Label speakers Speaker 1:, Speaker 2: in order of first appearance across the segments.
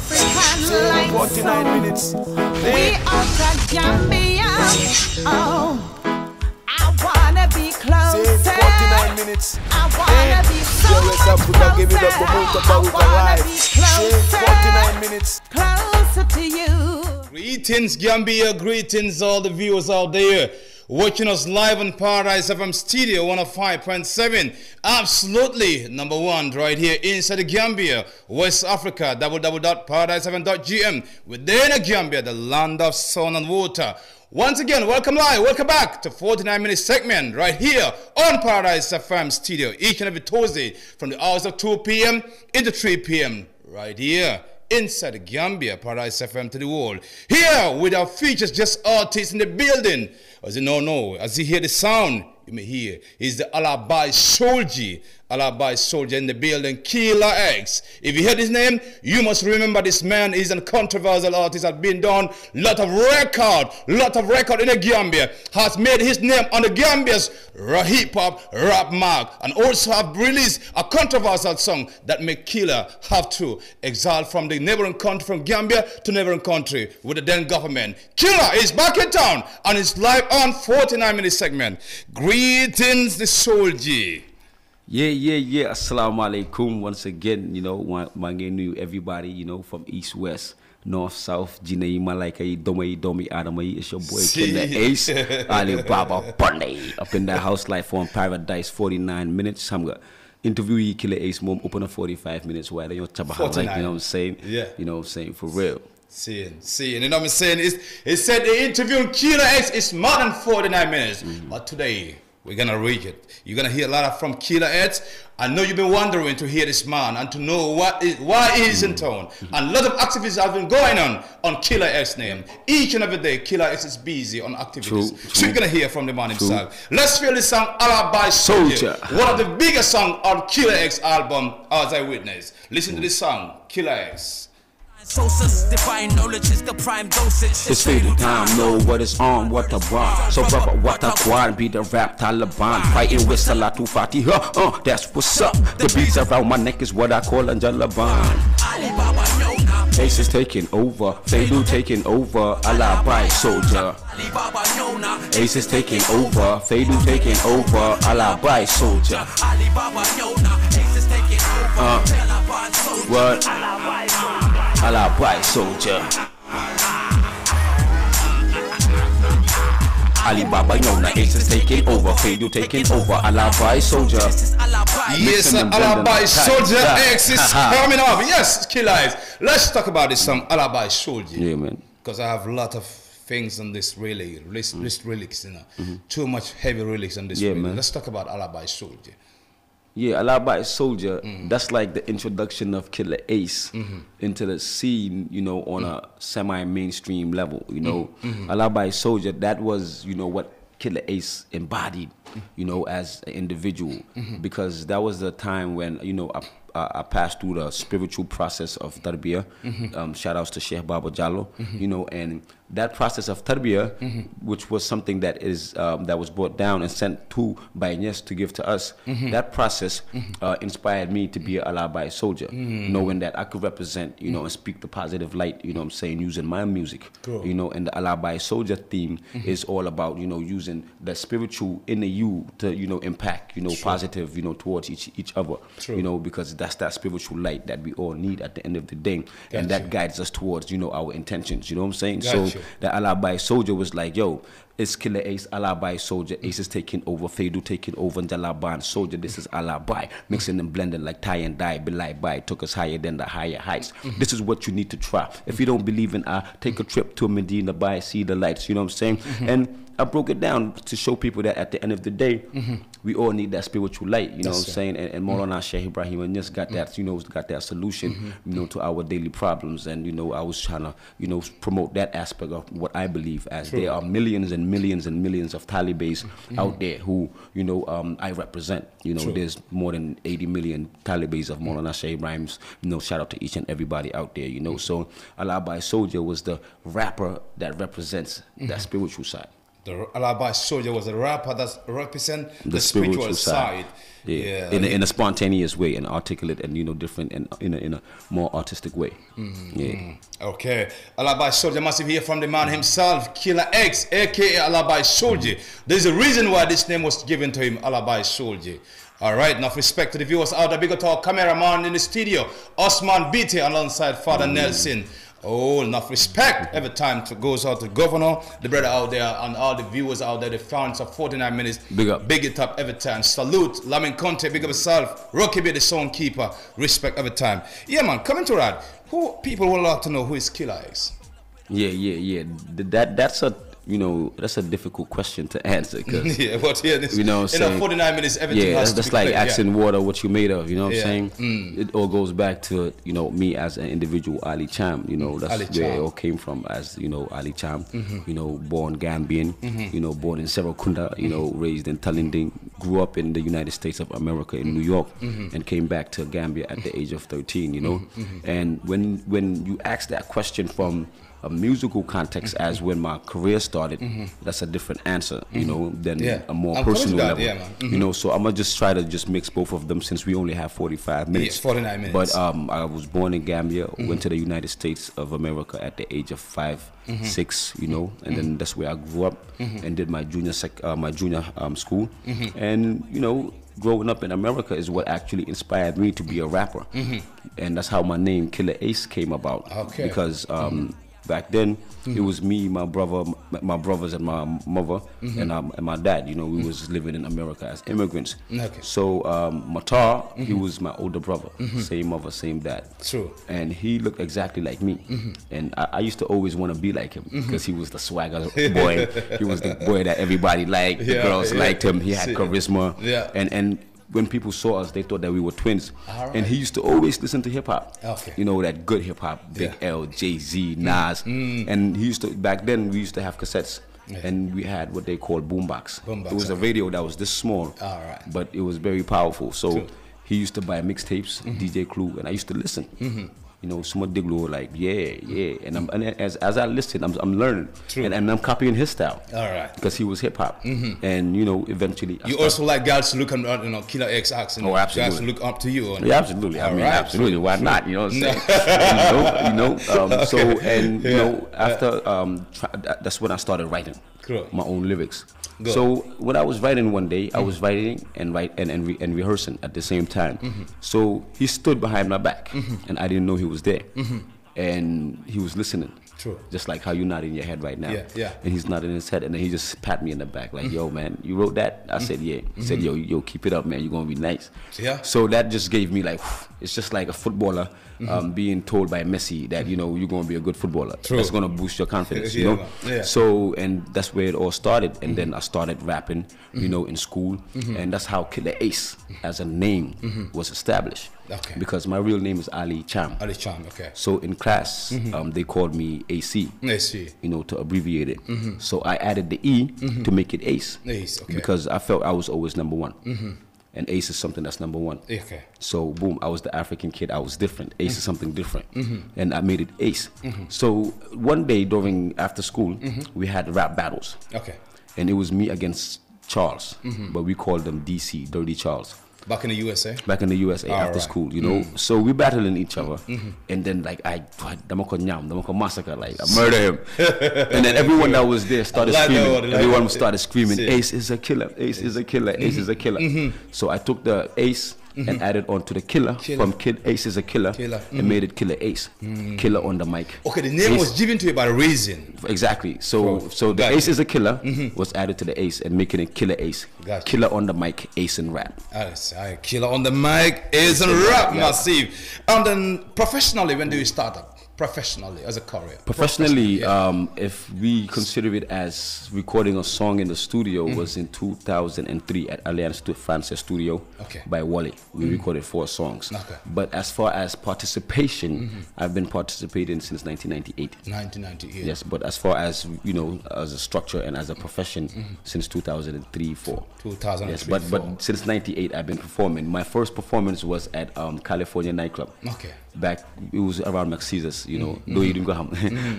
Speaker 1: African life.
Speaker 2: 49 minutes.
Speaker 1: We out of Gambia. Oh, I wanna be closer.
Speaker 2: 49 minutes.
Speaker 1: I wanna be so much closer. I wanna be
Speaker 2: 49 minutes.
Speaker 1: closer to you.
Speaker 3: Greetings, Gambia. Greetings, all the viewers out there watching us live on Paradise FM Studio 105.7. Absolutely number one right here inside the Gambia, West Africa. www.paradisefm.gm. Within the Gambia, the land of sun and water. Once again, welcome live, welcome back to 49-minute segment right here on Paradise FM Studio each and every Thursday from the hours of 2 p.m. into 3 p.m. right here inside the Gambia, Paradise FM to the world. Here with our features, just artists in the building. As you know, as you hear the sound, you may hear, he's the Alabai soldier in the building, Killer X. If you hear his name, you must remember this man is a controversial artist, has been done lot of record in the Gambia, has made his name on the Gambia's hip-hop rap mark, and also have released a controversial song that make Killer have to exile from the neighboring country, from Gambia to neighboring country with the then government. Killer is back in town and is live on 49-minute segment. Greetings, the soldier.
Speaker 4: Yeah. Assalamu alaikum. Once again, Mangenu, everybody, from East, West, North, South, Jinei, Malaika, Domi, Adamai. It's your boy, Killer Ace, Alibaba Bunny, up in that house life on Paradise, 49 minutes. I'm going to interview Killer Ace, mom, open up 45 minutes while you're talking about, like, you know what I'm saying? Yeah. You know what I'm saying? For real.
Speaker 3: Seeing. You know what I'm saying? It said the interview Killer X is more than 49 minutes. But today, we're going to reach it. You're going to hear a lot from Killer X. I know you've been wondering to hear this man and to know why he is in town. And a lot of activities have been going on Killer X's name. Each and every day, Killer X is busy on activities.
Speaker 4: True.
Speaker 3: So you're going to hear from the man himself. Let's feel this song, Alabai Soldier. One of the biggest songs on Killer X album, As I Witness. Listen to this song, Killer X.
Speaker 5: Sources, divine knowledge is the prime dosage.
Speaker 4: It's fatal time, know what is on, what I want. So brother, what I want, be the rap Taliban. Fighting with Salatu Fatih, that's what's up. The beats around my neck is what I call Anjalaban. Ace is taking over, Fadu taking over, Alabai soldier. Ace is taking over, Fadu taking over, Alabai soldier. What? Alabai soldier. Alibaba Yona, Ace is taking over, Fadu taking over, Alabai soldier.
Speaker 3: Yes, Alabai soldier X is coming up. Yes, Killer X. Let's talk about this song, Alabai soldier.
Speaker 4: Yeah, man.
Speaker 3: Because I have a lot of things on this lyrics, Too much heavy lyrics on this. Man. Let's talk about Alabai soldier.
Speaker 4: Yeah, Alabai Soldier, that's like the introduction of Killer Ace into the scene, on a semi-mainstream level, Alabai Soldier, that was, what Killer Ace embodied, as an individual, because that was the time when, I passed through the spiritual process of tarbiyah. Shout outs to Sheikh Baba Jallo, and that process of tarbiyah, which was something that is that was brought down and sent to Baynes to give to us. That process inspired me to be an Alabai soldier, knowing that I could represent, and speak the positive light, I'm saying, using my music, and the Alabai soldier theme is all about, using the spiritual in you to, impact, positive, towards each other, because that's that spiritual light that we all need at the end of the day, and that guides us towards, our intentions, you know what I'm saying? So the Alabai soldier was like, yo, it's Killer Ace, Alabai soldier, Ace is taking over, Fadu taking over, and Jalaban soldier, this is Alabai, mixing and blending like tie and dye, Belai Bai, took us higher than the higher heights. This is what you need to try. If you don't believe in take a trip to Medina Bay, see the lights, you know what I'm saying? And I broke it down to show people that at the end of the day, we all need that spiritual light, you know what I'm saying? And Maulana Sheikh Ibrahim and just got that, got that solution, to our daily problems. And, I was trying to, promote that aspect of what I believe as there are millions and millions and millions of Talibans out there who, I represent. There's more than 80 million Talibans of Maulana Sheikh Ibrahim's, shout out to each and everybody out there, So Alabai Soldier was the rapper that represents that spiritual side.
Speaker 3: The Alibi Soldier was a rapper that represent the spiritual side.
Speaker 4: Yeah. In a spontaneous way, and articulate, and different, and in a more artistic way.
Speaker 3: Okay, Alibi Soldier, massive here from the man himself, Killer X, aka Alibi Soldier. There's a reason why this name was given to him, Alibi Soldier. All right, enough respect to the viewers out there. Big up to our cameraman in the studio, Osman BT, alongside Father Nelson. Oh, enough respect every time it goes out to Governor, the brother out there, and all the viewers out there, the fans of 49 Minutes.
Speaker 4: Big up.
Speaker 3: Big it up every time. Salute, Lamin Conte, big up yourself. Rocky B, the song keeper. Respect every time. Yeah, man, coming to that. Who people would like to know who is Killer X?
Speaker 4: Yeah. That's a difficult question to answer. Cause,
Speaker 3: yeah, but here, this,
Speaker 4: in
Speaker 3: 49 minutes, everything has to
Speaker 4: that's
Speaker 3: be
Speaker 4: like
Speaker 3: clear,
Speaker 4: asking water what you made of, you know what I'm saying?
Speaker 3: Mm.
Speaker 4: It all goes back to, me as an individual, Ali Cham, that's
Speaker 3: Ali
Speaker 4: where
Speaker 3: Cham.
Speaker 4: it all came from, as, Ali Cham, born Gambian, born in Serakunda, raised in Talinding, grew up in the United States of America in New York, and came back to Gambia at the age of 13, And when you ask that question from a musical context as when my career started, that's a different answer, than a more personal level.
Speaker 3: Yeah, man.
Speaker 4: So I'm gonna just try to just mix both of them since we only have 45 minutes.
Speaker 3: Yes, 49 minutes.
Speaker 4: But I was born in Gambia, went to the United States of America at the age of 5, 6, and then that's where I grew up and did my junior school, and growing up in America is what actually inspired me to be a rapper, and that's how my name Killer Ace came about.
Speaker 3: Okay.
Speaker 4: Because back then, it was me, my brothers, and my mother, and my dad. We was living in America as immigrants.
Speaker 3: Okay.
Speaker 4: So Matar, he was my older brother, same mother, same dad.
Speaker 3: True.
Speaker 4: And he looked exactly like me. And I used to always want to be like him because he was the swagger boy. He was the boy that everybody liked. The girls liked him. He had charisma.
Speaker 3: Yeah.
Speaker 4: And when people saw us, they thought that we were twins.
Speaker 3: Right.
Speaker 4: And he used to always listen to hip hop.
Speaker 3: Okay.
Speaker 4: That good hip hop, Big L, Jay-Z, Nas. And he used to, back then we used to have cassettes. And we had what they called boombox. It was a radio that was this small, but it was very powerful. So he used to buy mixtapes, DJ Clue, and I used to listen. Some diglo like and as I listen, I'm learning.
Speaker 3: True.
Speaker 4: And I'm copying his style.
Speaker 3: All right.
Speaker 4: Because he was hip hop, and eventually.
Speaker 3: You also like guys to look at Killer X accent.
Speaker 4: Oh, absolutely.
Speaker 3: Guys to look up to you.
Speaker 4: Yeah, absolutely. I mean, absolutely. Why not? You know what I'm saying? So after that's when I started writing my own lyrics.
Speaker 3: Good.
Speaker 4: So when I was writing one day, I was writing and rehearsing at the same time. So he stood behind my back, and I didn't know he was there, and he was listening.
Speaker 3: True.
Speaker 4: Just like how you nodding your head right now.
Speaker 3: Yeah.
Speaker 4: And he's nodding his head, and then he just pat me in the back like, "Yo, man, you wrote that?" I said, "Yeah." He said, "Yo, keep it up, man. You're gonna be nice."
Speaker 3: Yeah.
Speaker 4: So that just gave me like, it's just like a footballer being told by Messi that you're gonna be a good footballer.
Speaker 3: True.
Speaker 4: That's gonna boost your confidence,
Speaker 3: Yeah, man. Yeah.
Speaker 4: So, and that's where it all started, and then I started rapping, in school, and that's how Killer Ace as a name was established.
Speaker 3: Okay.
Speaker 4: Because my real name is Ali Cham.
Speaker 3: Ali Cham, okay.
Speaker 4: So in class, they called me AC.
Speaker 3: AC.
Speaker 4: To abbreviate it. So I added the E to make it Ace.
Speaker 3: Ace, okay.
Speaker 4: Because I felt I was always number one. And Ace is something that's number one.
Speaker 3: Okay.
Speaker 4: So boom, I was the African kid. I was different. Ace is something different. And I made it Ace. So one day after school, we had rap battles.
Speaker 3: Okay.
Speaker 4: And it was me against Charles. But we called them DC, Dirty Charles.
Speaker 3: Back in the USA?
Speaker 4: Back in the USA after school, So we battling each other, and then like I massacre, like I murder him, and then everyone that was there started screaming. Everyone started screaming, "Ace is a killer! Ace is a killer! Ace is a killer!" So I took the Ace and added on to the killer. From Kid Ace is a killer, and made it Killer Ace, Killer on the mic.
Speaker 3: Okay, the name was given to you by a reason.
Speaker 4: Exactly. So the Ace is a killer was added to the Ace and making it Killer Ace, Killer on the mic, Ace and rap.
Speaker 3: Killer on the mic, Ace and rap, massive. And then professionally, when do you start up? Professionally, as a career?
Speaker 4: Professionally, if we consider it as recording a song in the studio, was in 2003 at Alliance Francis Studio by Wally. We recorded 4 songs. But as far as participation, I've been participating since 1998.
Speaker 3: 1998.
Speaker 4: Yes, but as far as, as a structure and as a profession, since 2003-4.
Speaker 3: 2003.
Speaker 4: Yes, but since 98 I've been performing. My first performance was at California nightclub.
Speaker 3: Okay.
Speaker 4: back, it was around Caesars, you know, though you didn't go home,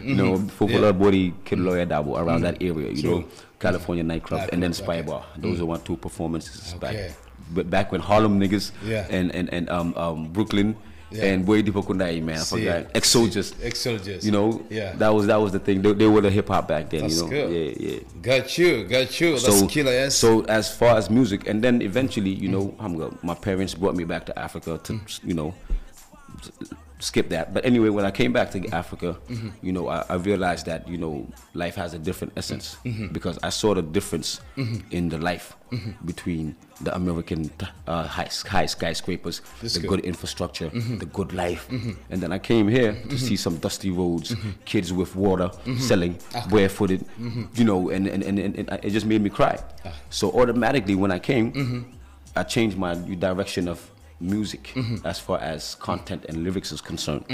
Speaker 4: you know, for body, Kid Lawyer Dabo, around that area, you know, California nightclub, and then Spy Bar. Those are 2 performances back. But back when Harlem niggas and Brooklyn and Boy Dipo Kundai, man, I forgot. Ex-soldiers, you know, that was the thing. They were the hip hop back then,
Speaker 3: that's
Speaker 4: you know.
Speaker 3: Good.
Speaker 4: Yeah.
Speaker 3: Got you. That's killer ass.
Speaker 4: So as far as music, and then eventually, you know, my parents brought me back to Africa to, you know, skip that. But anyway, when I came back to Africa, you know, I realized that, you know, life has a different essence because I saw the difference in the life between the American high skyscrapers, the good infrastructure, the good life. And then I came here to see some dusty roads, kids with water, selling, barefooted, you know, and it just made me cry. So automatically when I came, I changed my direction of music as far as content and lyrics is concerned,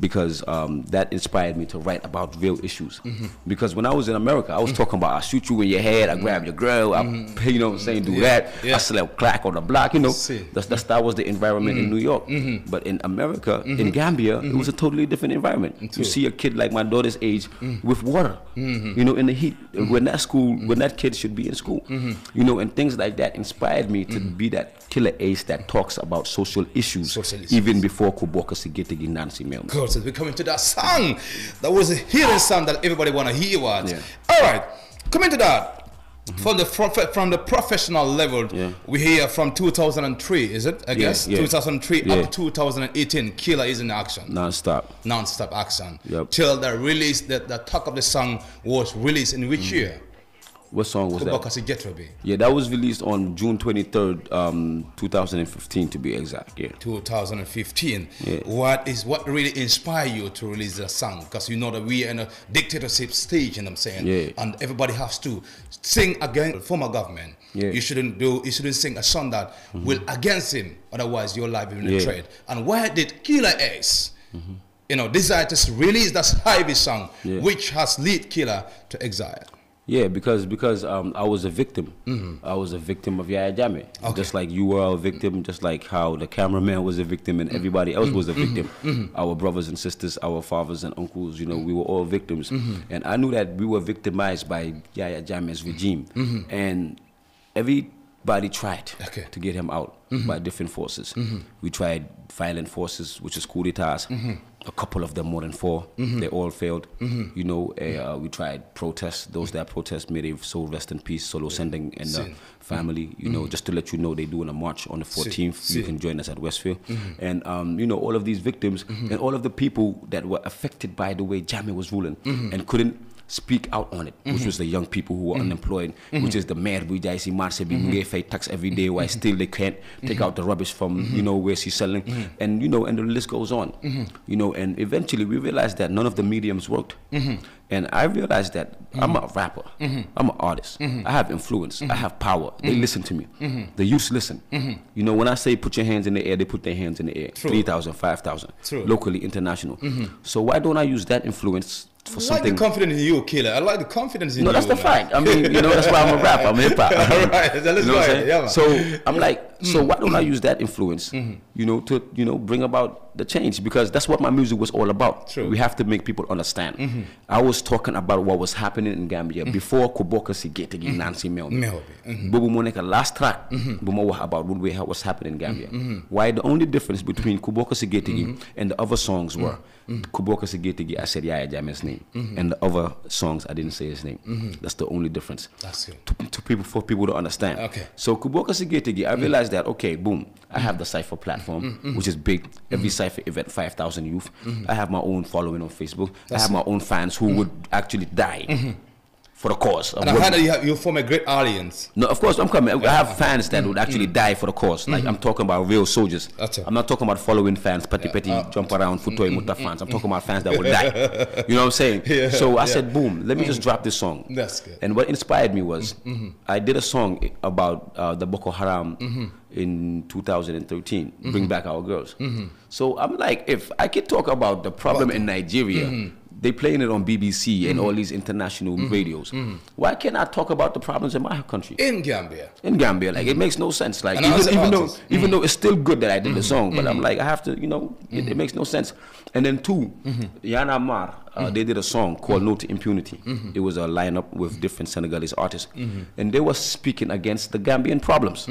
Speaker 4: because that inspired me to write about real issues. Because when I was in America, I was talking about I shoot you in your head, I grab your girl, I, you know what I'm saying, do that, I slept crack on the block, you know. That was the environment in New York. But in America, in Gambia, it was a totally different environment. You see a kid like my daughter's age with water, you know, in the heat, when that kid should be in school, you know, and things like that inspired me to be that killer ace that talks about social issues, even before Kuboka Sigetigi Nancy Mills.
Speaker 3: Good, so we're coming to that song. That was a healing song that everybody want to hear. All right, coming to that. From the professional level, we hear from 2003, is it? I guess 2003 up to 2018. Killer is in action. Non-stop action. Till the release, the talk of the song was released in which year?
Speaker 4: What song was
Speaker 3: that?
Speaker 4: Yeah, that was released on June 23rd, 2015 to be exact.
Speaker 3: 2015. What really inspired you to release the song? Because you know that we are in a dictatorship stage, and I'm saying, and everybody has to sing against the former government. You shouldn't sing a song that will against him, otherwise your life will be in trade. And why did Killer Ace, you know, decide to release that heavy song, which has lead Killer to exile?
Speaker 4: Yeah, because I was a victim. I was a victim of Yaya Jammeh. Just like you were a victim, just like how the cameraman was a victim and everybody else was a victim. Our brothers and sisters, our fathers and uncles, you know, we were all victims. And I knew that we were victimized by Yaya Jammeh's regime. And everybody tried to get him out by different forces. We tried violent forces, which is coup d'etats. A couple of them, more than 4, they all failed. You know, we tried protests. Those that protest, may they so rest in peace. Solo Sending and the family, you know, just to let you know, they doing a march on the 14th. You can join us at Westfield. And, you know, all of these victims and all of the people that were affected by the way Jammeh was ruling and couldn't speak out on it, which was the young people who were unemployed, which is the mayor we see Marse be pay tax every day, while still they can't take out the rubbish from, you know, where she's selling, and you know, and the list goes on, you know, and eventually we realized that none of the mediums worked, and I realized that I'm a rapper, I'm an artist, I have influence, I have power, they listen to me, the youth listen, you know, when I say put your hands in the air, they put their hands in the air, 3,000, 5,000, locally, international, so why don't I use that influence for something?
Speaker 3: I like the confidence in you, Killer. I like the confidence in you.
Speaker 4: No, that's the fact. I mean, you know, that's why I'm a rapper. I'm a hip hop.
Speaker 3: Right, that's
Speaker 4: you know
Speaker 3: right. Yeah,
Speaker 4: so I'm like, so why don't I use that influence, you know, to, you know, bring about the change? Because that's what my music was all about. We have to make people understand. I was talking about what was happening in Gambia before Kuboka Sigetigi Nancy Melby. Bobu Moneka last track, Bumo about what was happening in Gambia. Why the only difference between Kuboka Sigetigi and the other songs were Kuboka Sigetigi, I said Yaya Jammeh's name, and the other songs I didn't say his name. That's the only difference.
Speaker 3: That's good.
Speaker 4: To people, for people to understand. So Kuboka Sigetigi, I realized that, okay, boom, I have the Cypher platform, which is big. Every Cypher event, 5,000 youth. I have my own following on Facebook. I have my own fans who would actually die for the cause.
Speaker 3: And I heard that you form a great audience.
Speaker 4: No, of course, I'm coming. I have fans that would actually die for the cause. Like, I'm talking about real soldiers. I'm not talking about following fans, petty, jump around, futoy muta fans. I'm talking about fans that will die. You know what I'm saying? So I said, boom, let me just drop this song.
Speaker 3: That's good.
Speaker 4: And what inspired me was, I did a song about the Boko Haram in 2013, Bring Back Our Girls. So I'm like, if I could talk about the problem in Nigeria, they playing it on BBC and all these international radios. Why can't I talk about the problems in my country?
Speaker 3: In Gambia.
Speaker 4: In Gambia, like it makes no sense. Like
Speaker 3: And
Speaker 4: even though it's still good that I did the song, but I'm like I have to, you know, it makes no sense. And then two, Yana Mar, they did a song called No to Impunity. It was a lineup with different Senegalese artists, and they were speaking against the Gambian problems.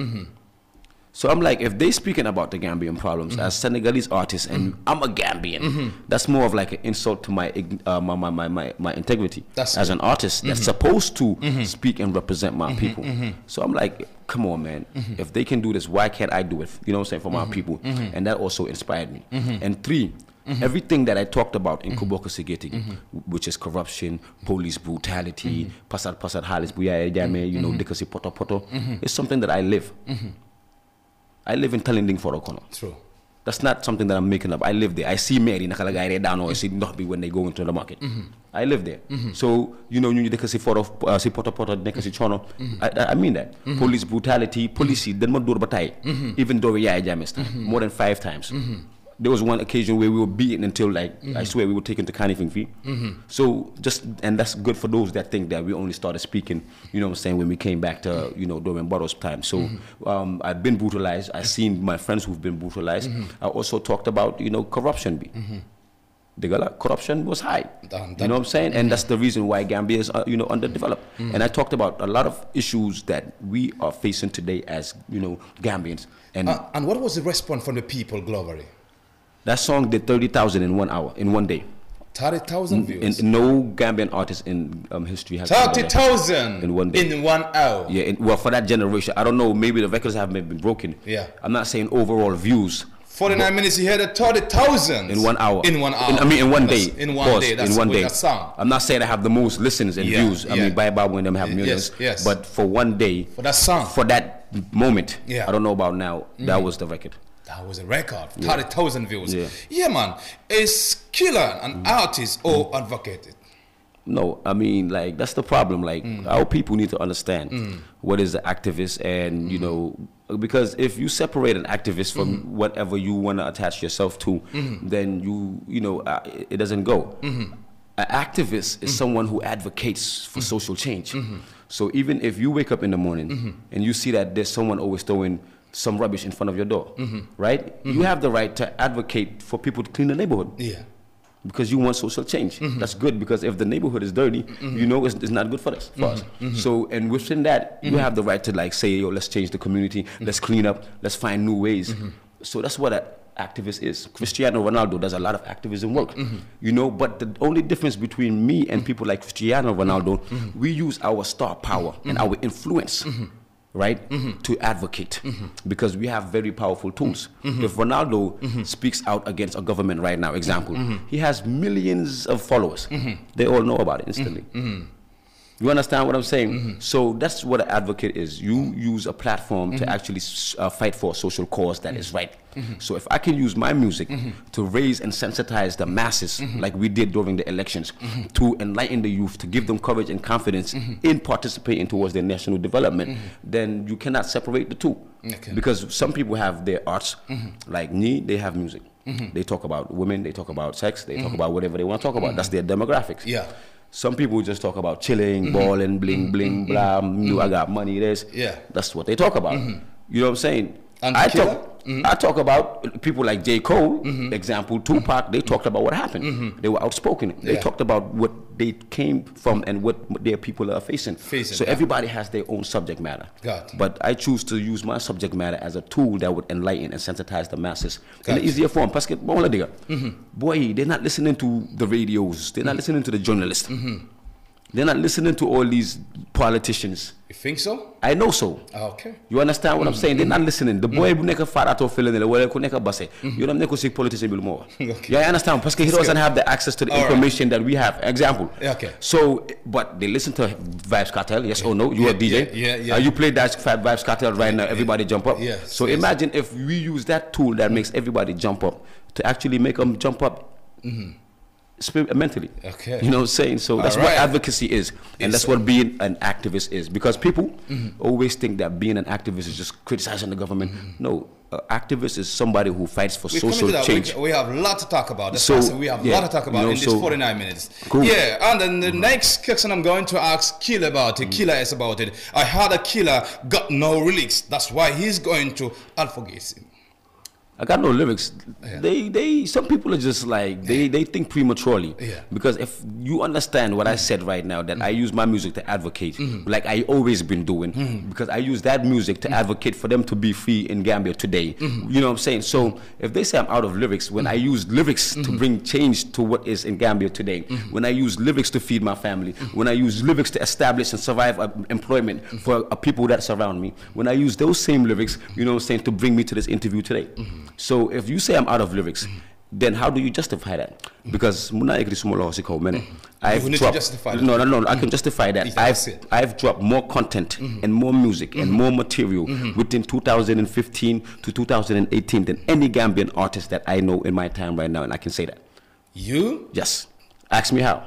Speaker 4: So I'm like, if they speaking about the Gambian problems as Senegalese artists, and I'm a Gambian, that's more of like an insult to my my integrity as an artist that's supposed to speak and represent my people. So I'm like, come on, man. If they can do this, why can't I do it? You know what I'm saying, for my people? And that also inspired me. And three, everything that I talked about in Kuboka Sigeti, which is corruption, police brutality, pasar halis buya jame, you know, dikasi poto poto, is something that I live. I live in Talinding for Okono.
Speaker 3: True.
Speaker 4: That's not something that I'm making up. I live there. I see Mary Nakalagay down or I see Nohbi when they go into the market. I live there. So, you know, you see photo si poto poto nekasi chono. I mean that. Police brutality, police then more batay. Even though we are more than 5 times. There was one occasion where we were beaten until like I swear we were taken to Canifing fee. So and that's good for those that think that we only started speaking, you know what I'm saying, when we came back to, you know, Dorman Burroughs time. So I've been brutalized. I've seen my friends who've been brutalized. I also talked about, you know, corruption. Corruption was high. You know what I'm saying? And that's the reason why Gambia is, you know, underdeveloped. And I talked about a lot of issues that we are facing today as, you know, Gambians.
Speaker 3: And what was the response from the people globally?
Speaker 4: That song did 30,000 in 1 hour, in one day.
Speaker 3: 30,000 views.
Speaker 4: And no Gambian artist in history has
Speaker 3: 30,000
Speaker 4: in 1 day.
Speaker 3: In 1 hour.
Speaker 4: Yeah, well, for that generation, I don't know. Maybe the records have been broken.
Speaker 3: Yeah.
Speaker 4: I'm not saying overall views.
Speaker 3: 49 minutes. You had 30,000
Speaker 4: in 1 hour.
Speaker 3: In 1 hour.
Speaker 4: I mean, in one day.
Speaker 3: In one day. That's
Speaker 4: in one day.
Speaker 3: That song.
Speaker 4: I'm not saying I have the most listens and views. I mean, by when them have millions.
Speaker 3: Yes.
Speaker 4: But for one day.
Speaker 3: For that song.
Speaker 4: For that moment.
Speaker 3: Yeah.
Speaker 4: I don't know about now. That was the record.
Speaker 3: That was a record. 30,000 views.
Speaker 4: Yeah,
Speaker 3: man. Is Killer an artist or advocate?
Speaker 4: No, I mean, like, that's the problem. Like, our people need to understand what is the activist, and, you know, because if you separate an activist from whatever you want to attach yourself to, then you know, it doesn't go. An activist is someone who advocates for social change. So even if you wake up in the morning and you see that there's someone always throwing some rubbish in front of your door, right? You have the right to advocate for people to clean the neighborhood. Yeah. Because you want social change. That's good, because if the neighborhood is dirty, you know it's not good for us. So, and within that, you have the right to like say, yo, let's change the community, let's clean up, let's find new ways. So that's what an activist is. Cristiano Ronaldo does a lot of activism work, you know, but the only difference between me and people like Cristiano Ronaldo, we use our star power and our influence, right, to advocate, because we have very powerful tools. If Ronaldo speaks out against a government right now, example, he has millions of followers. They all know about it instantly. You understand what I'm saying? So that's what an advocate is. You use a platform to actually fight for a social cause that is right. So if I can use my music to raise and sensitize the masses, like we did during the elections, to enlighten the youth, to give them courage and confidence in participating towards their national development, then you cannot separate the two. Because some people have their arts, like me, they have music. They talk about women, they talk about sex, they talk about whatever they want to talk about. That's their demographics. Yeah. Some people just talk about chilling, balling, bling, bling, blah, I got money, this. Yeah. That's what they talk about. You know what I'm saying? And I talk about people like J. Cole, example, Tupac, they talked about what happened. They were outspoken. They talked about what they came from and what their people are facing. So everybody has their own subject matter. But I choose to use my subject matter as a tool that would enlighten and sensitize the masses in an easier form. Parce que, boy, they're not listening to the radios. They're not listening to the journalists. They're not listening to all these politicians.
Speaker 3: You think so?
Speaker 4: I know so.
Speaker 3: Okay.
Speaker 4: You understand what I'm saying? They're not listening. The boy who neka farato feeling the way who neka basse. You don't neko see politician bil more. Yeah, I understand. Because he doesn't have the access to the information that we have. Example. Okay. So, but they listen to Vibes Cartel. Yes or no? You are DJ. Yeah. You play that Vibes Cartel right now. Everybody jump up. Yes. So imagine if we use that tool that makes everybody jump up to actually make them jump up. Mentally, you know what I'm saying? So that's what advocacy is, and that's what being an activist is. Because people always think that being an activist is just criticizing the government. No, activist is somebody who fights for
Speaker 3: We're
Speaker 4: social change.
Speaker 3: We have a lot to talk about. That's
Speaker 4: So,
Speaker 3: why I said we have a lot to talk about in this 49 minutes.
Speaker 4: Cool.
Speaker 3: Yeah, and then the next question I'm going to ask Killer about it. Killer is about it. I heard a Killer got no lyrics. That's why he's going to advocate him.
Speaker 4: I got no lyrics.
Speaker 3: Yeah.
Speaker 4: Some people are just like, they think prematurely.
Speaker 3: Yeah.
Speaker 4: Because if you understand what I said right now, that I use my music to advocate, like I always been doing, because I use that music to advocate for them to be free in Gambia today. You know what I'm saying? So if they say I'm out of lyrics, when I use lyrics to bring change to what is in Gambia today, when I use lyrics to feed my family, when I use lyrics to establish and survive employment for people that surround me, when I use those same lyrics, you know what I'm saying, to bring me to this interview today. So if you say I'm out of lyrics, then how do you justify that? Because I've dropped, no, I can justify that. I've dropped more content and more music and more material within 2015 to 2018 than any Gambian artist that I know in my time right now, and I can say that.
Speaker 3: You?
Speaker 4: Yes. Ask me how.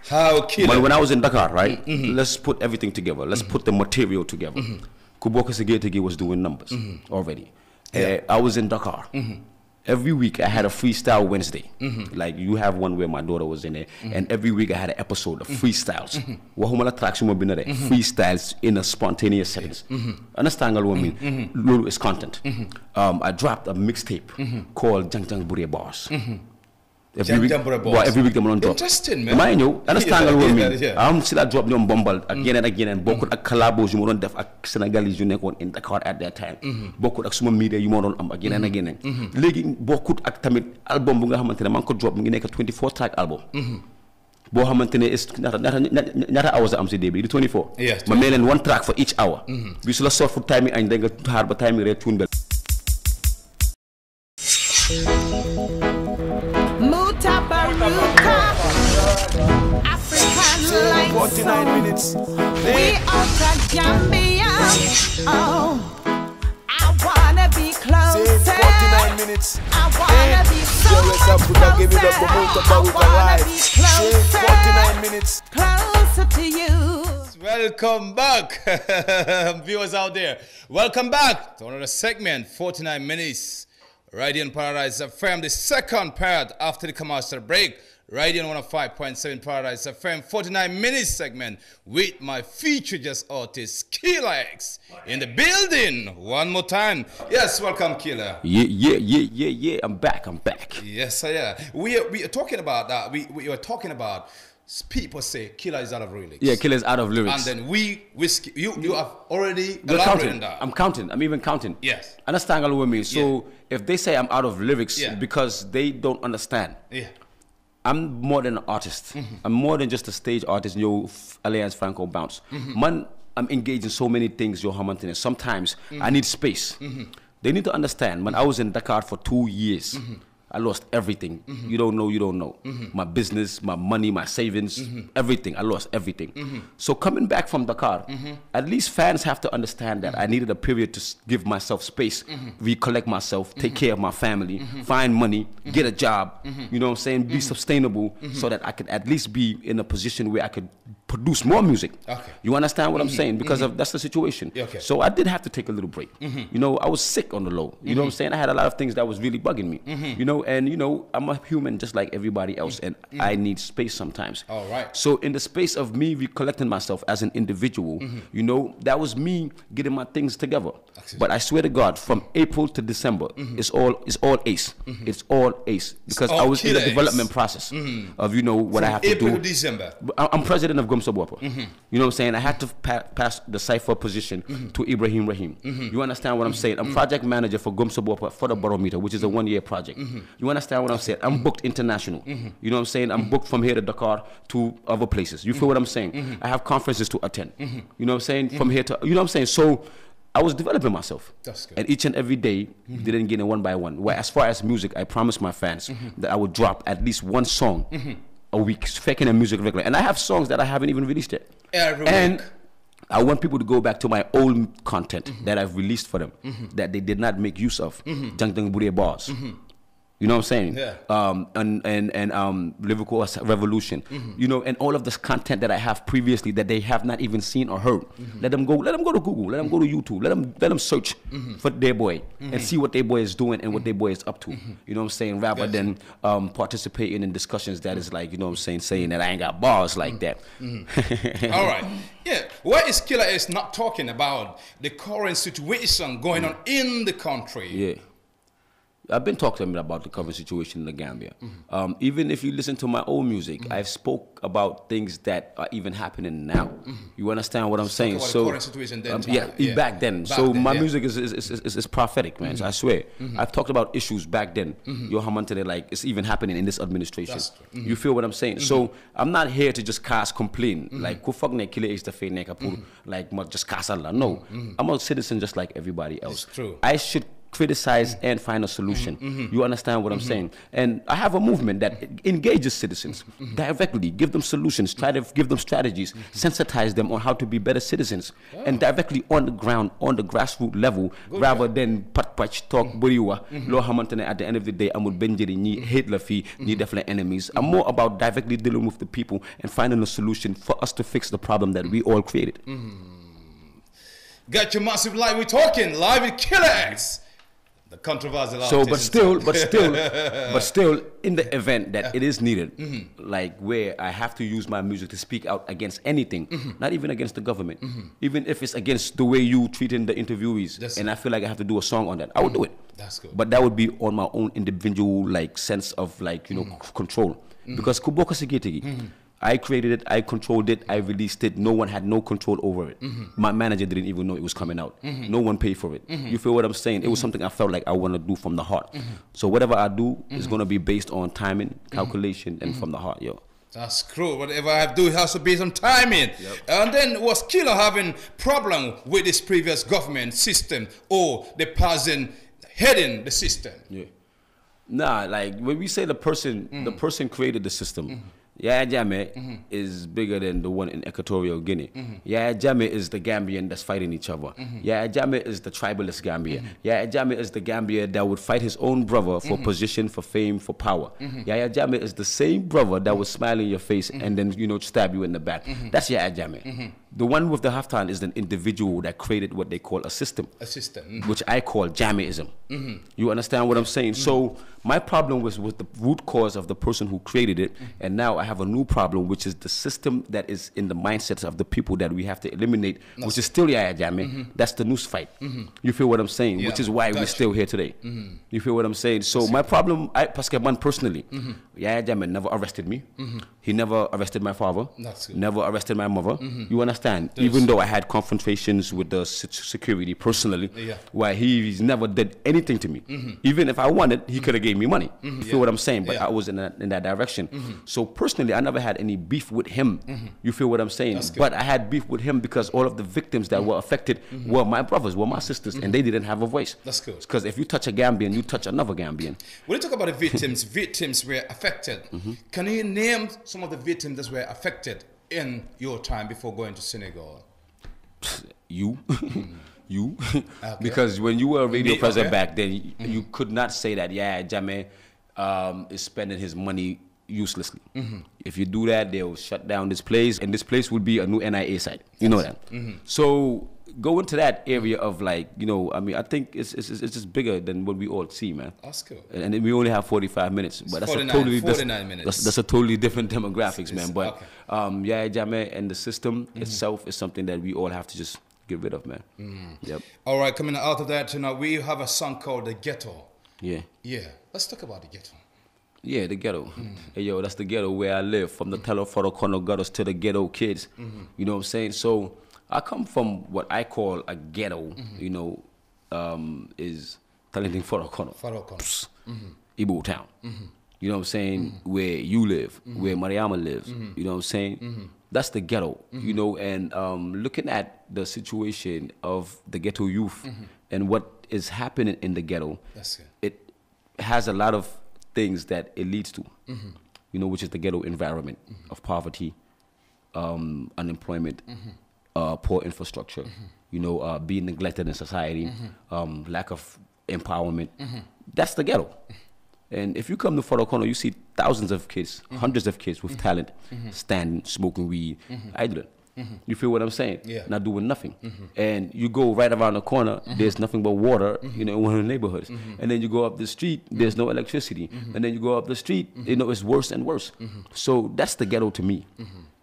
Speaker 3: How, Killer?
Speaker 4: But when I was in Dakar, right? Let's put everything together. Let's put the material together. Kuboka Segetegi was doing numbers already.
Speaker 3: Yeah.
Speaker 4: I was in Dakar. Every week I had a freestyle Wednesday. Like you have one where my daughter was in there, and every week I had an episode of freestyles. Freestyles in a spontaneous settings. Understand what I mean? Lulu is content. I dropped a mixtape called Jang Jang Bure Bars. Every week them on drop.
Speaker 3: Interesting, man.
Speaker 4: Mind you, understand what I mean? I'm still drop them bumble again and again, and bokut ak collabos you don't def ak Senegalese you nekon in Dakar at that time. Bokut ak suma media you don't again and again. Legi bokut ak tamit album bu nga xamantene man ko drop ngi nek 24 track album. Bo xamantene is ñata hours am ci début di 24.
Speaker 3: Yes.
Speaker 4: Ma melen one track for each hour. Bi su la sort for time and nga xaar ba time re tune bel.
Speaker 2: African lights. 49 minutes.
Speaker 1: We out of Gambia. Oh, I wanna be closer.
Speaker 2: 49 minutes.
Speaker 1: I wanna be so much closer. I wanna be
Speaker 2: 49 minutes.
Speaker 1: closer to you.
Speaker 3: Welcome back, viewers out there. Welcome back to another segment, 49 minutes. Right here in Paradise FM, the second part after the commercial break. Right here on 105.7 Paradise FM, 49 minutes segment with my feature just artist, Killer X, in the building. One more time. Yes, welcome, Killer.
Speaker 4: Yeah. I'm back.
Speaker 3: Yes, yeah. We are talking about that. We are talking about people say Killer is out of lyrics.
Speaker 4: Yeah, Killer is out of lyrics.
Speaker 3: And then you have already elaborated on that.
Speaker 4: I'm counting. I'm even counting.
Speaker 3: Yes.
Speaker 4: Understand what I mean? So if they say I'm out of lyrics because they don't understand.
Speaker 3: Yeah.
Speaker 4: I'm more than an artist. I'm more than just a stage artist. Yo, Alliance Franco bounce. Man, I'm engaged in so many things. Yo, Hamilton. Sometimes I need space. They need to understand. Man, I was in Dakar for 2 years. I lost everything. You don't know. My business, my money, my savings, everything. I lost everything. So coming back from Dakar, at least fans have to understand that I needed a period to give myself space, recollect myself, take care of my family, find money, get a job, you know what I'm saying, be sustainable so that I could at least be in a position where I could produce more music.
Speaker 3: Okay.
Speaker 4: You understand what I'm saying? Because that's the situation.
Speaker 3: Okay.
Speaker 4: So I did have to take a little break. You know, I was sick on the low. You know what I'm saying? I had a lot of things that was really bugging me. You know, and you know, I'm a human just like everybody else, and I need space sometimes.
Speaker 3: All right.
Speaker 4: So in the space of me recollecting myself as an individual, you know, that was me getting my things together. But I swear to God, from April to December, it's all ace. It's all ace because I was in the development process of, you know, what I have to do.
Speaker 3: April to December.
Speaker 4: I'm president of Gumsa Bwapa. You know what I'm saying? I had to pass the cipher position to Ibrahim Rahim. You understand what I'm saying? I'm project manager for Gumsa Bwapa for the Barometer, which is a 1-year project. You understand what I'm saying? I'm booked international. You know what I'm saying? I'm booked from here to Dakar to other places. You feel what I'm saying? I have conferences to attend. You know what I'm saying? From here to, you know what I'm saying? So I was developing myself.
Speaker 3: That's good.
Speaker 4: And each and every day, didn't get it one by one. Where as far as music, I promised my fans that I would drop at least one song a week, faking a music regular. And I have songs that I haven't even released yet.
Speaker 3: Every
Speaker 4: week. I want people to go back to my old content that I've released for them that they did not make use of. Jang Jang Bure Bars. You know what I'm saying?
Speaker 3: Yeah.
Speaker 4: And lyrical revolution. You know, and all of this content that I have previously that they have not even seen or heard. Let them go to Google, let them go to YouTube, let them search for their boy and see what their boy is doing and what their boy is up to. You know what I'm saying? Rather than participating in discussions that is like, you know what I'm saying that I ain't got bars like that.
Speaker 3: All right. Yeah. Why is Killer Ace not talking about the current situation going on in the country?
Speaker 4: Yeah. I've been talking to him about the current situation in the Gambia. Even if you listen to my old music, I've spoke about things that are even happening now. You understand what I'm saying?
Speaker 3: So the current situation then,
Speaker 4: back then. My music is prophetic, man. So I swear. I've talked about issues back then. Yo, Hamantane, like it's even happening in this administration. You feel what I'm saying? So I'm not here to just cast complaint. Like ku fuck ne kile is the fe ne kapur like just cast Allah. No. I'm a citizen just like everybody else.
Speaker 3: It's true.
Speaker 4: I should criticize and find a solution. You understand what I'm saying? And I have a movement that engages citizens directly, give them solutions, try to give them strategies, sensitize them on how to be better citizens, and directly on the ground, on the grassroots level, rather than patch talk buriwa. Lo hamantane at the end of the day, I'm with Benjiri, ni hate lafi, ni definitely enemies. I'm more about directly dealing with the people and finding a solution for us to fix the problem that we all created.
Speaker 3: Got your massive live. We're talking live with Killer Ace. The controversial.
Speaker 4: So, but still, in the event that it is needed, like where I have to use my music to speak out against anything, not even against the government, even if it's against the way you treating the interviewees, and I feel like I have to do a song on that, I would do it.
Speaker 3: That's good.
Speaker 4: But that would be on my own individual like sense of like control, because Kuboka Sigitigi. I created it, I controlled it, I released it. No one had no control over it. My manager didn't even know it was coming out. No one paid for it. You feel what I'm saying? It was something I felt like I want to do from the heart. So whatever I do is going to be based on timing, calculation, and from the heart, yo.
Speaker 3: That's true. Whatever I do, it has to be some timing. And then was Killer having problem with this previous government system or the person heading the system? Yeah.
Speaker 4: Nah, like when we say the person created the system. Yaya Jammeh is bigger than the one in Equatorial Guinea. Yaya Jammeh is the Gambian that's fighting each other. Yaya Jammeh is the tribalist Gambia. Yaya Jammeh is the Gambia that would fight his own brother for position, for fame, for power. Yaya Jammeh is the same brother that would smile in your face and then, stab you in the back. That's Yaya Jammeh. The one with the halftime is an individual that created what they call a system. A system. Which I call Jammeism. You understand what I'm saying? So my problem was with the root cause of the person who created it, and now I have a new problem, which is the system that is in the mindsets of the people that we have to eliminate, which is still Yaya Jammeh. That's the news fight. You feel what I'm saying? Which is why we're still here today. You feel what I'm saying? So my problem, Pascaman personally, Yaya Jammeh never arrested me. He never arrested my father. Never arrested my mother. You understand? Even though I had confrontations with the security personally, where he's never did anything to me. Even if I wanted, he could have gave me money. You feel what I'm saying? But I was in that direction. So personally, I never had any beef with him. You feel what I'm saying? But I had beef with him because all of the victims that were affected were my brothers, were my sisters, and they didn't have a voice. That's good. Because if you touch a Gambian, you touch another Gambian.
Speaker 3: When you talk about the victims, victims were affected. Can you name some of the victims that were affected in your time before going to Senegal?
Speaker 4: You. You. Because when you were a radio president back then, you could not say that, yeah, Jammeh is spending his money uselessly. If you do that, they'll shut down this place, and this place would be a new NIA site. You know that. So go into that area of like, I mean, I think it's just bigger than what we all see, man. That's cool. And we only have 45 minutes, but that's 49 minutes. That's a totally different demographics, man. But Yaya Jammeh and the system itself is something that we all have to just get rid of, man. Yep. All
Speaker 3: right, coming out of that, we have a song called The Ghetto.
Speaker 4: Yeah.
Speaker 3: Yeah. Let's talk about the ghetto.
Speaker 4: Yeah, the ghetto. Hey, yo, that's the ghetto where I live, from the Teleforokono gutters to the ghetto kids. You know what I'm saying? So I come from what I call a ghetto, is Talenting Forokono. Igbo town. You know what I'm saying? Where you live, where Mariama lives. You know what I'm saying? That's the ghetto, and looking at the situation of the ghetto youth and what is happening in the ghetto, it has a lot of things that it leads to, which is the ghetto environment of poverty, unemployment, poor infrastructure, being neglected in society, lack of empowerment. That's the ghetto. And if you come to Forokono, you see thousands of kids, hundreds of kids with talent, standing, smoking weed, idling. You feel what I'm saying?
Speaker 3: Yeah.
Speaker 4: Not doing nothing. And you go right around the corner, there's nothing but water, you know, in one of the neighborhoods. And then you go up the street, there's no electricity. And then you go up the street, you know, it's worse and worse. So that's the ghetto to me.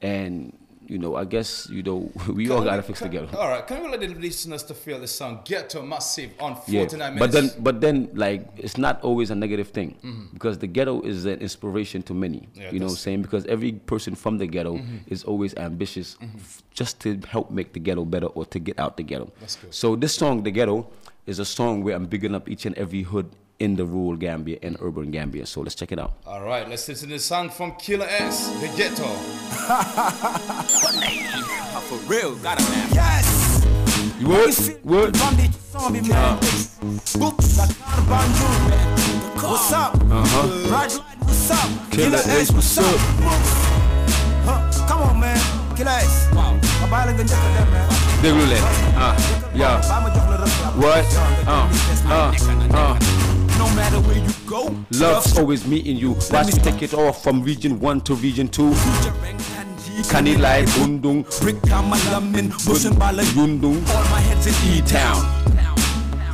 Speaker 4: And you know, I guess, you know, we all gotta fix the ghetto.
Speaker 3: All right, can we let the listeners to feel the song Ghetto Massive on 49 minutes?
Speaker 4: But then, like, it's not always a negative thing, because the ghetto is an inspiration to many. You know what I'm saying? Because every person from the ghetto is always ambitious just to help make the ghetto better or to get out the ghetto.
Speaker 3: That's good.
Speaker 4: So this song, The Ghetto, is a song where I'm bigging up each and every hood in the rural Gambia and urban Gambia. So let's check it out.
Speaker 3: All right, let's listen to the song from Killer S, The Ghetto.
Speaker 5: For real, gotta laugh.
Speaker 2: Yes.
Speaker 4: You would?
Speaker 2: What's up? Raj, what's up?
Speaker 4: Killer Ace, what's up?
Speaker 2: Come on, man. Killer Ace. Wow.
Speaker 4: Yeah. What?
Speaker 5: No matter where you go,
Speaker 4: Love's always meeting you. Watch me take it off from region 1 to region 2. Kanilai, Bundung,
Speaker 5: Brick Kamalamin, Bushing Bala,
Speaker 4: Yundung,
Speaker 5: all my heads in
Speaker 4: E-Town,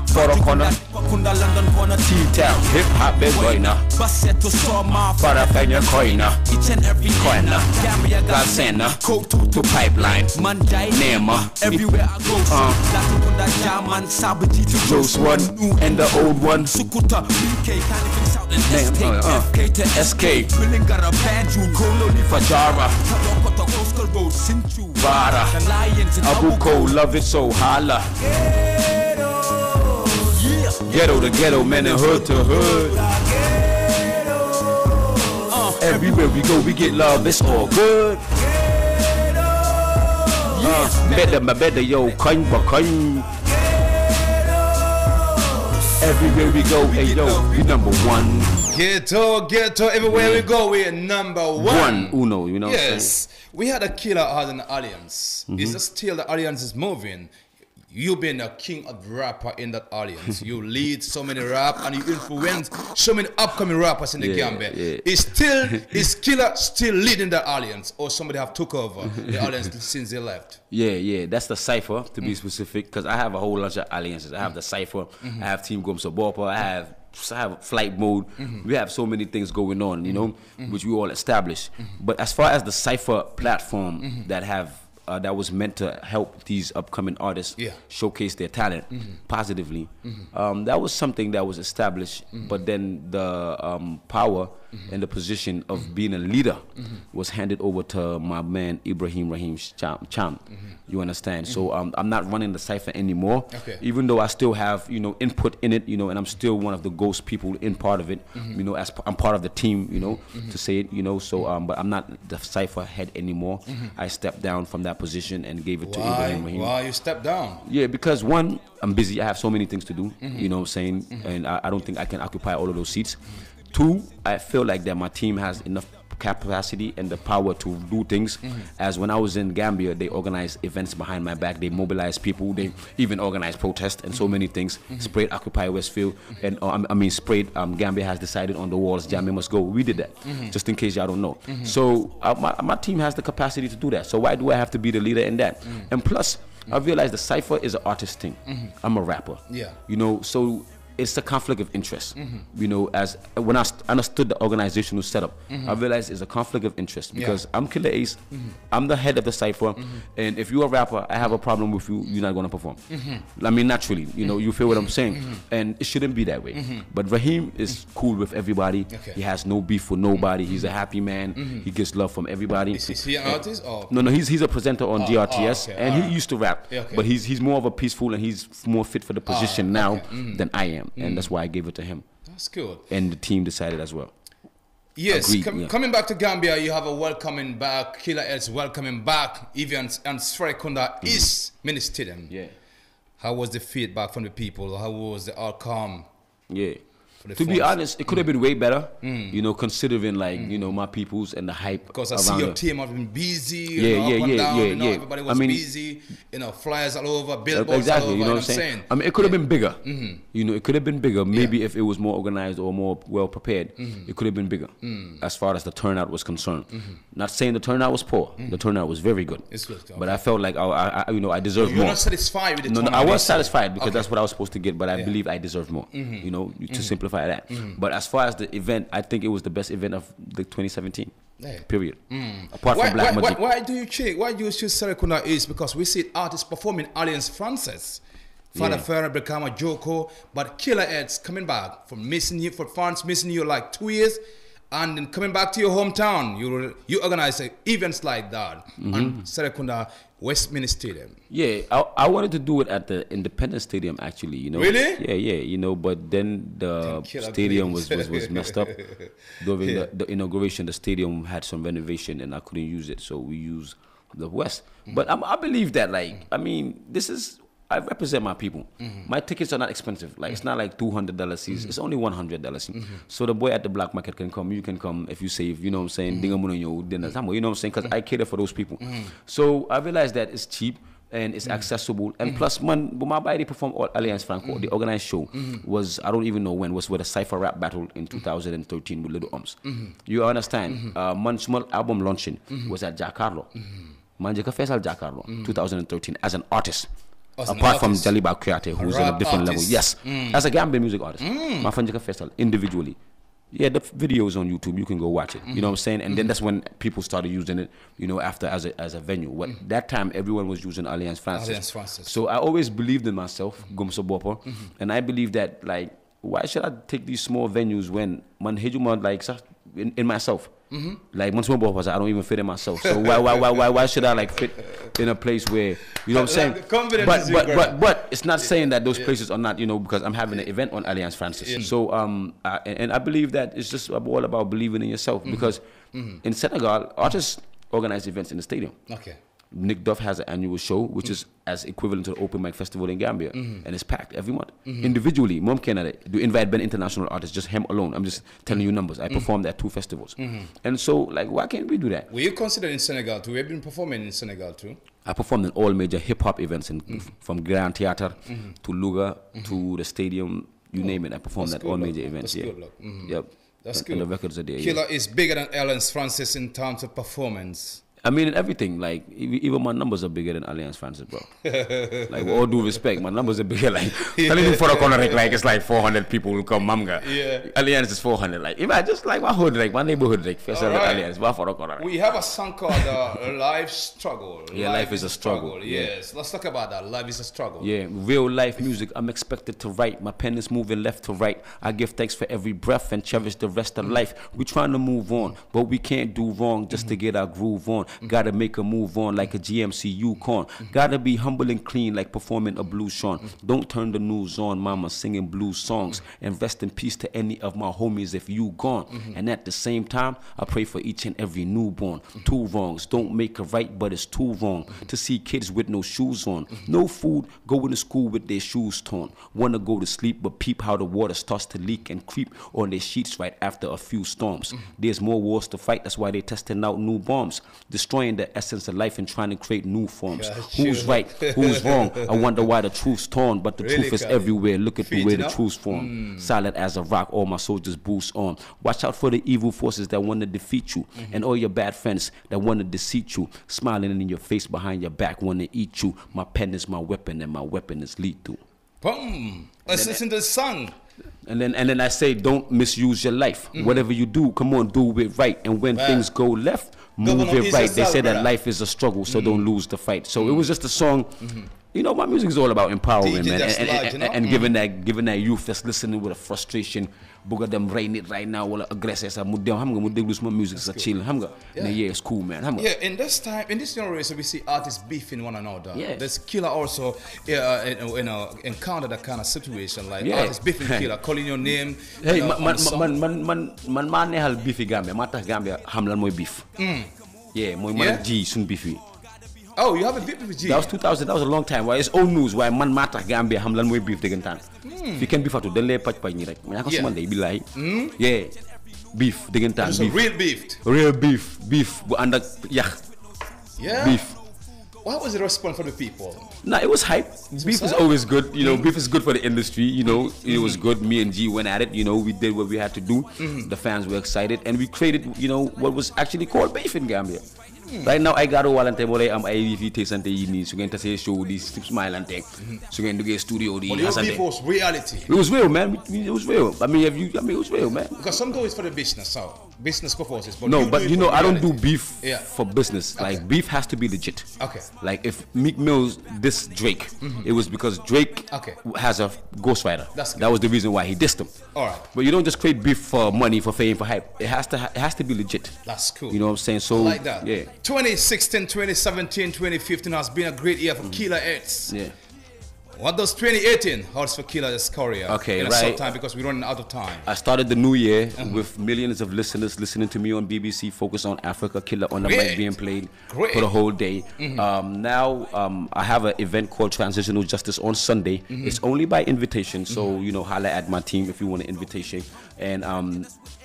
Speaker 4: Forokono,
Speaker 5: Pakunda, London corner,
Speaker 4: T-Town, Hip Hop is Boyna,
Speaker 5: Bassetto, Storma,
Speaker 4: Farafanya Koina,
Speaker 5: each and every
Speaker 4: Koina,
Speaker 5: Gambia,
Speaker 4: Galsena,
Speaker 5: Koto,
Speaker 4: to Pipeline,
Speaker 5: Mandai,
Speaker 4: Nema,
Speaker 5: everywhere I go. Latukunda, Jaman, Sabaji, to
Speaker 4: Joe's one, and the old one,
Speaker 5: Sukuta, BK, Canifin, South and
Speaker 4: Name,
Speaker 5: SK, FK to
Speaker 4: SK,
Speaker 5: Willingara, Banju, Kololi,
Speaker 4: Fajara,
Speaker 5: Tabokota, Coastal Road, Sinchu,
Speaker 4: Vara,
Speaker 5: the Lions, and
Speaker 4: Abuko, love it so holla. Ghetto to ghetto, man, and hood to hood. Everywhere we go, we get love, it's all good. Better, yo, coin by coin. Everywhere we go, hey yo, we number one.
Speaker 3: Ghetto, everywhere we go, we're number one.
Speaker 4: Uno, you know what I'm saying?
Speaker 3: Yes, we had a killer as an alliance. Is it still the alliance is moving? You being a king of rapper in that alliance. You lead so many rap and you influence so many upcoming rappers in the Gambia. Is Killer still leading the alliance, or somebody have took over the alliance since they left?
Speaker 4: Yeah, that's the cipher to be specific, because I have a whole bunch of alliances. I have the cipher, I have Team Gomsa Bopa, I have flight mode. We have so many things going on, you know, which we all established. But as far as the cipher platform that was meant to help these upcoming artists showcase their talent positively, that was something that was established. But then the power and the position of being a leader was handed over to my man Ibrahim Rahim Cham. You understand? So I'm not running the cipher anymore, even though I still have, you know, input in it, you know, and I'm still one of the ghost people in part of it, you know, as I'm part of the team, you know, to say it, you know. So but I'm not the cipher head anymore. I stepped down from that position and gave it to Ibrahim Rahim.
Speaker 3: Why you stepped down?
Speaker 4: Yeah, because one, I'm busy. I have so many things to do, you know what I'm saying, and I don't think I can occupy all of those seats. Two, I feel like that my team has enough capacity and the power to do things. As when I was in Gambia, they organized events behind my back. They mobilized people. They even organized protests and so many things. Sprayed Occupy Westfield, and I mean sprayed Gambia has decided on the walls, Gambia must go. We did that, just in case y'all don't know. So my team has the capacity to do that. So why do I have to be the leader in that? And plus, I realize the cipher is an artist thing. I'm a rapper.
Speaker 3: Yeah.
Speaker 4: You know, so it's a conflict of interest. You know, as when I understood the organizational setup, I realized it's a conflict of interest, because I'm Killer Ace, I'm the head of the cipher, and if you're a rapper, I have a problem with you, you're not gonna perform. I mean, naturally, you know, you feel what I'm saying, and it shouldn't be that way. But Raheem is cool with everybody. He has no beef with nobody. He's a happy man. He gets love from everybody.
Speaker 3: Is he an artist? Or?
Speaker 4: No, he's a presenter on GRTS, and he used to rap, but he's more of a peaceful, and he's more fit for the position now than I am. And that's why I gave it to him.
Speaker 3: That's good.
Speaker 4: And the team decided as well.
Speaker 3: Yes,
Speaker 4: Agreed,
Speaker 3: coming back to Gambia, you have a welcoming back. Killer L's welcoming back. Even and Sferikunda is Ministerium.
Speaker 4: Yeah.
Speaker 3: How was the feedback from the people? How was the outcome?
Speaker 4: Yeah. To be honest, it could have been way better, you know, considering like, you know, my peoples and the hype.
Speaker 3: Because I see your team have been busy, everybody was busy, you know, flyers all over, billboards all over,
Speaker 4: you know what I'm saying? I mean, it could have been bigger, you know, it could have been bigger. Maybe if it was more organized or more well prepared, it could have been bigger as far as the turnout was concerned. Not saying the turnout was poor, the turnout was very good. It's good, okay. But I felt like, you know, I deserved more.
Speaker 3: You're not satisfied with the turnout?
Speaker 4: No, I was satisfied because that's what I was supposed to get, but I believe I deserved more, you know, to simplify that. But as far as the event, I think it was the best event of the 2017. Period. Apart from Black Magic.
Speaker 3: Why do you choose Serekunda is because we see artists performing Alliance Francis, Father Ferrer, Bekama, Joko, but Killer Ed's coming back from France missing you like 2 years, and then coming back to your hometown. You organize events like that on Serekunda Westminster Stadium.
Speaker 4: Yeah, I wanted to do it at the Independence Stadium actually, you know.
Speaker 3: Really?
Speaker 4: Yeah, you know, but then the stadium was messed up. During the inauguration, the stadium had some renovation and I couldn't use it, so we used the West. But I believe that, like, I mean, I represent my people. My tickets are not expensive. Like, it's not like $200 seats. It's only $100. So the boy at the black market can come. You can come if you save, you know what I'm saying? You know what I'm saying? Because I cater for those people. So I realized that it's cheap and it's accessible. And plus, man, my body performed Alliance Franco. The organized show was, I don't even know when, was with a cypher rap battle in 2013 with Little Ums. You understand? Man's small album launching was at Jakarlo. Manjika Faisal Jakarlo, 2013, as an artist. Apart from Jaliba Kuyate, who's on a different level. Yes, as a Gambian music artist. My friend Jaka Festival, individually. Yeah, the videos on YouTube, you can go watch it. You know what I'm saying? And then that's when people started using it, you know, after as a venue. That time, everyone was using Alliance Francis. So I always believed in myself, Gumso Bopo. And I believe that, like, why should I take these small venues when man hejuma like in myself? Like I don't even fit in myself. So why should I like fit in a place where, you know what I'm saying? But it's not saying that those places are not, you know, because I'm having an event on Alliance Francis. So and I believe that it's just all about believing in yourself because in Senegal artists organize events in the stadium. Okay. Nick Duff has an annual show, which is as equivalent to the Open Mic Festival in Gambia, and it's packed every month. Individually, Mom Canada do invite Ben international artists, just him alone. I'm just telling you numbers. I performed at 2 festivals, and so like, why can't we do that?
Speaker 3: Were you considered in Senegal too? We've been performing in Senegal too.
Speaker 4: I performed in all major hip hop events, from Grand Theatre to Luga to the stadium, you name it. I performed at all major events.
Speaker 3: That's good, look.
Speaker 4: Yep.
Speaker 3: That's good.
Speaker 4: And the records are there.
Speaker 3: Killer is bigger than Alliance Francis in terms of performance.
Speaker 4: I mean, in everything, like, even my numbers are bigger than Alliance Francis, bro. Like, with all due respect, my numbers are bigger. Like, telling you for a corner, like, it's like 400 people will come, Mamga. Yeah. Alliance is 400. Like, if I just, like, my hood, like, my neighborhood, like, first Alliance, for a corner.
Speaker 3: We have a song called Life Struggle.
Speaker 4: Yeah, life is a struggle.
Speaker 3: Yes, let's talk about that. Life is a struggle.
Speaker 4: Yeah, real life music, I'm expected to write. My pen is moving left to right. I give thanks for every breath and cherish the rest of life. We're trying to move on, but we can't do wrong just to get our groove on. Gotta make a move on like a GMC Yukon. Gotta be humble and clean like performing a blues song. Don't turn the news on, mama singing blues songs. And rest in peace to any of my homies if you gone. And at the same time, I pray for each and every newborn. 2 wrongs don't make a right, but it's 2 wrong to see kids with no shoes on. No food, going to school with their shoes torn. Wanna go to sleep, but peep how the water starts to leak and creep on their sheets right after a few storms. There's more wars to fight, that's why they're testing out new bombs. Destroying the essence of life and trying to create new forms. Who's right? Who's wrong? I wonder why the truth's torn, but the truth is everywhere. Look at the way the truth's formed. Silent as a rock, all my soldiers boost on. Watch out for the evil forces that want to defeat you, and all your bad friends that want to deceive you. Smiling in your face behind your back, want to eat you. My pen is my weapon, and my weapon is lethal.
Speaker 3: Boom! Let's listen to the song.
Speaker 4: And then I say, don't misuse your life. Whatever you do, come on, do it right. And when things go left, move it right. They say that life is a struggle, so don't lose the fight. So it was just a song. You know, my music is all about empowering, man, and giving that youth that's listening with a frustration, bugga them rain it right now, wala aggressive sa mudem, ham nga mudem lose my music sa chill, ham nga. Yeah, it's cool, man.
Speaker 3: Yeah, in this generation, we see artists beefing one another. Yeah. This Killer also, encounter that kind of situation, like artists beefing Killer, calling your name.
Speaker 4: Hey, man nehal beefy Gambia, mata Gambia hamlan moy beef. Yeah, moy man G sun beefy.
Speaker 3: Oh, you have a beef with G.
Speaker 4: That was 2000. That was a long time. Why it's old news. Why man mata Gambia ham lan moy beef digantan. If you can beef atu dañ lay paj ni rek. Ma ko suma day billahi. Yeah. Beef digantan.
Speaker 3: So real beef.
Speaker 4: Real beef. Beef bu andak yak.
Speaker 3: Yeah.
Speaker 4: Beef.
Speaker 3: What was the response for the people?
Speaker 4: Nah, it was hype. Beef is always good. You know, beef is good for the industry. You know, it was good. Me and G went at it. You know, we did what we had to do. The fans were excited, and we created, you know, what was actually called beef in Gambia. Right now, I got a walante mole am IVT sante yini. So going to say show this smile and take. So going to get studio.
Speaker 3: But your beef was reality.
Speaker 4: It was real, man. It was real. I mean, it was real, man.
Speaker 3: Because some do it for the business, so business purposes. But
Speaker 4: no, but you know, I don't do beef for business.
Speaker 3: Okay.
Speaker 4: Like beef has to be legit.
Speaker 3: Okay.
Speaker 4: Like if Meek Mills dissed Drake, it was because Drake has a ghostwriter. That was the reason why he dissed him.
Speaker 3: All right.
Speaker 4: But you don't just create beef for money, for fame, for hype. It has to be legit.
Speaker 3: That's cool.
Speaker 4: You know what I'm saying? So
Speaker 3: I like that.
Speaker 4: Yeah.
Speaker 3: 2016, 2017, 2015 has been a great year for Killer X.
Speaker 4: Yeah.
Speaker 3: What does 2018 holds for Killer X's career?
Speaker 4: Okay,
Speaker 3: in a
Speaker 4: right.
Speaker 3: short time because we're running out of time.
Speaker 4: I started the new year with millions of listeners listening to me on BBC, Focus on Africa, Killer on the mic being played for the whole day. Now I have an event called Transitional Justice on Sunday. It's only by invitation, so you know, holla at my team if you want an invitation. And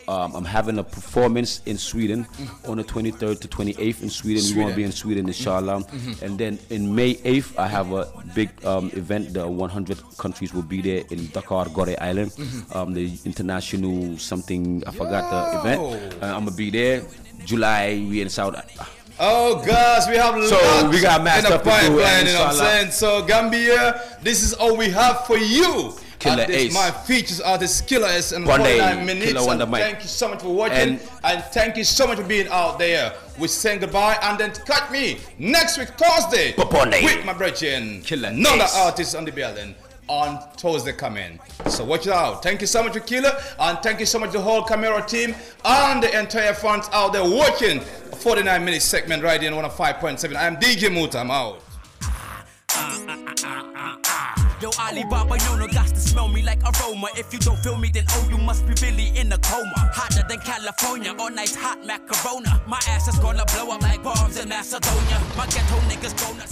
Speaker 4: I'm having a performance in Sweden on the 23rd to 28th in Sweden. We want to be in Sweden, inshallah. And then in May 8th, I have a big event. The 100 countries will be there in Dakar, Gore Island. The international something, I forgot the event. I'm going to be there. July, we in South.
Speaker 3: Oh gosh, we have
Speaker 4: so we got
Speaker 3: in the pipeline, you know what I'm saying? So Gambia, this is all we have for you.
Speaker 4: Killer Ace.
Speaker 3: My features artist Killer Ace and 49 minutes. And thank you so much for watching and thank you so much for being out there. We saying goodbye and then catch me next week Thursday with my brethren.
Speaker 4: Killer
Speaker 3: another
Speaker 4: Ace.
Speaker 3: artist on the building on Thursday coming. So watch it out. Thank you so much for Killer and thank you so much to the whole camera team and the entire fans out there watching a 49-minute segment right here on 105.7. I am DJ Muta. I'm out.
Speaker 5: Yo, Alibaba, no got to smell me like aroma. If you don't feel me, then oh, you must be really in a coma. Hotter than California, all night hot macarona. My ass is gonna blow up like bombs in Macedonia. My ghetto niggas gonna